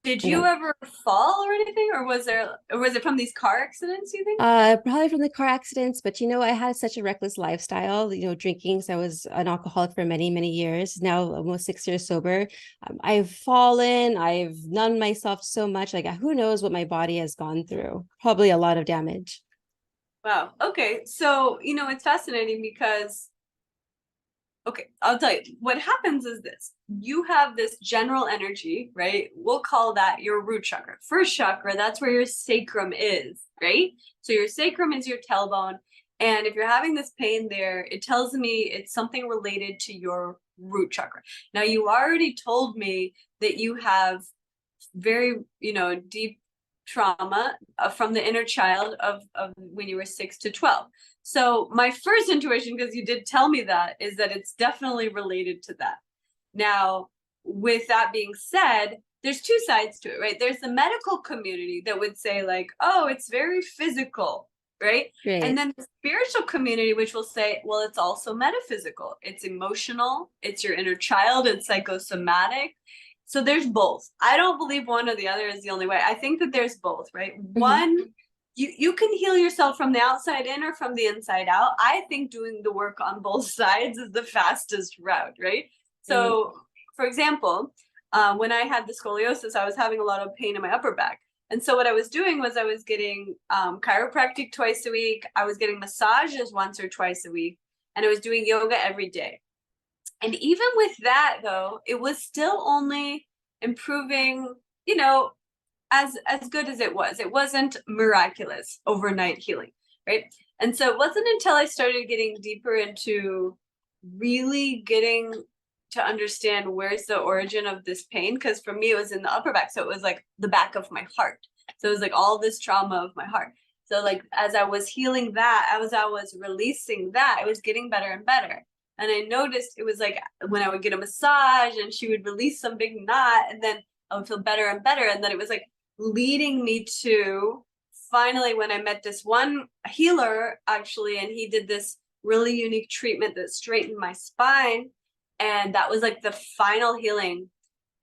Did I you don't. ever fall or anything, or was it from these car accidents, you think? Probably from the car accidents, but I had such a reckless lifestyle, drinking. So I was an alcoholic for many, many years. Now almost 6 years sober. I've fallen, I've numbed myself so much. Like who knows what my body has gone through? Probably a lot of damage. Wow. Okay. So, it's fascinating because, okay, I'll tell you, what happens is this. You have this general energy, right? We'll call that your root chakra. First chakra, that's where your sacrum is, right? So your sacrum is your tailbone. And if you're having this pain there, it tells me it's something related to your root chakra. Now, you already told me that you have very, deep trauma from the inner child of when you were 6 to 12. So my first intuition, because you did tell me that, is that it's definitely related to that. Now, with that being said, there's two sides to it, right? There's the medical community that would say, like, oh, it's very physical, right? And Right. then the spiritual community, which will say, well, it's also metaphysical, it's emotional, it's your inner child, it's psychosomatic. So there's both. I don't believe one or the other is the only way. I think that there's both, right? Hmm. One, you can heal yourself from the outside in or from the inside out. I think doing the work on both sides is the fastest route, right? Right. So, for example, when I had the scoliosis, I was having a lot of pain in my upper back. And so what I was doing was I was getting chiropractic twice a week. I was getting massages once or twice a week, and I was doing yoga every day. And even with that, though, it was still only improving, you know, as good as it was. It wasn't miraculous overnight healing, right? And so it wasn't until I started getting deeper into really getting to understand where's the origin of this pain, because for me it was in the upper back, so it was like the back of my heart. So it was like all this trauma of my heart. So like as I was healing that, as I was releasing that, it was getting better and better. And I noticed it was like when I would get a massage and she would release some big knot, and then I would feel better and better. And then it was like leading me to finally when I met this one healer, actually, and he did this really unique treatment that straightened my spine. And that was like the final healing.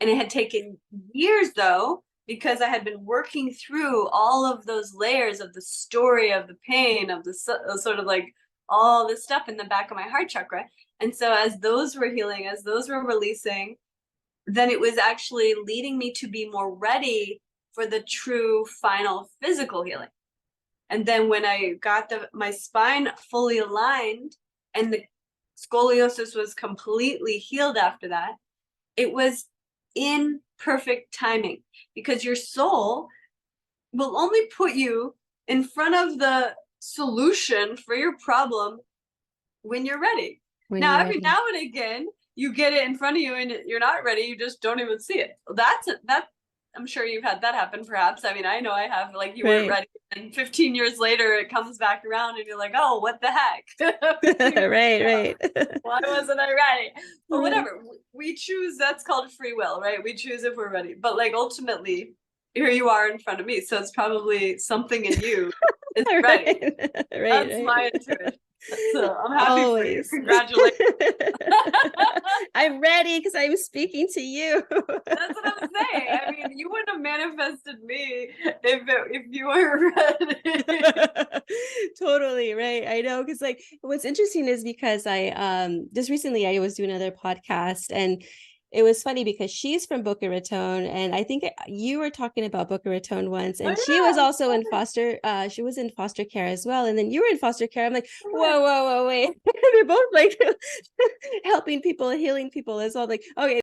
And it had taken years, though, because I had been working through all of those layers of the story of the pain, of the sort of like all this stuff in the back of my heart chakra. And so as those were healing, as those were releasing, then it was actually leading me to be more ready for the true final physical healing. And then when I got my spine fully aligned and the scoliosis was completely healed after that, it was in perfect timing, because your soul will only put you in front of the solution for your problem when you're ready. When Now, you're every ready. now and again, you get it in front of you and you're not ready. You just don't even see it. That. I'm sure you've had that happen, perhaps. I mean, I know I have. Like you weren't Right. ready, and 15 years later, it comes back around, and you're like, "Oh, what the heck? Right, right. Why wasn't I ready?" But Right. whatever. We choose. That's called free will, right? We choose if we're ready. But like ultimately, here you are in front of me, so it's probably something in you is ready. Right. Right, That's right. my intuition. So I'm happy for you. Always. Congratulations. I'm ready because I'm speaking to you. That's what I'm saying. I mean, you wouldn't have manifested me if you were ready. Totally right. I know because like what's interesting is because I just recently I was doing another podcast and it was funny because she's from Boca Raton and I think you were talking about Boca Raton once Oh and she was yeah, also in foster she was in foster care as well and then you were in foster care. I'm like, yeah. whoa, whoa, whoa, wait. They're both like helping people, healing people as well. Like, okay,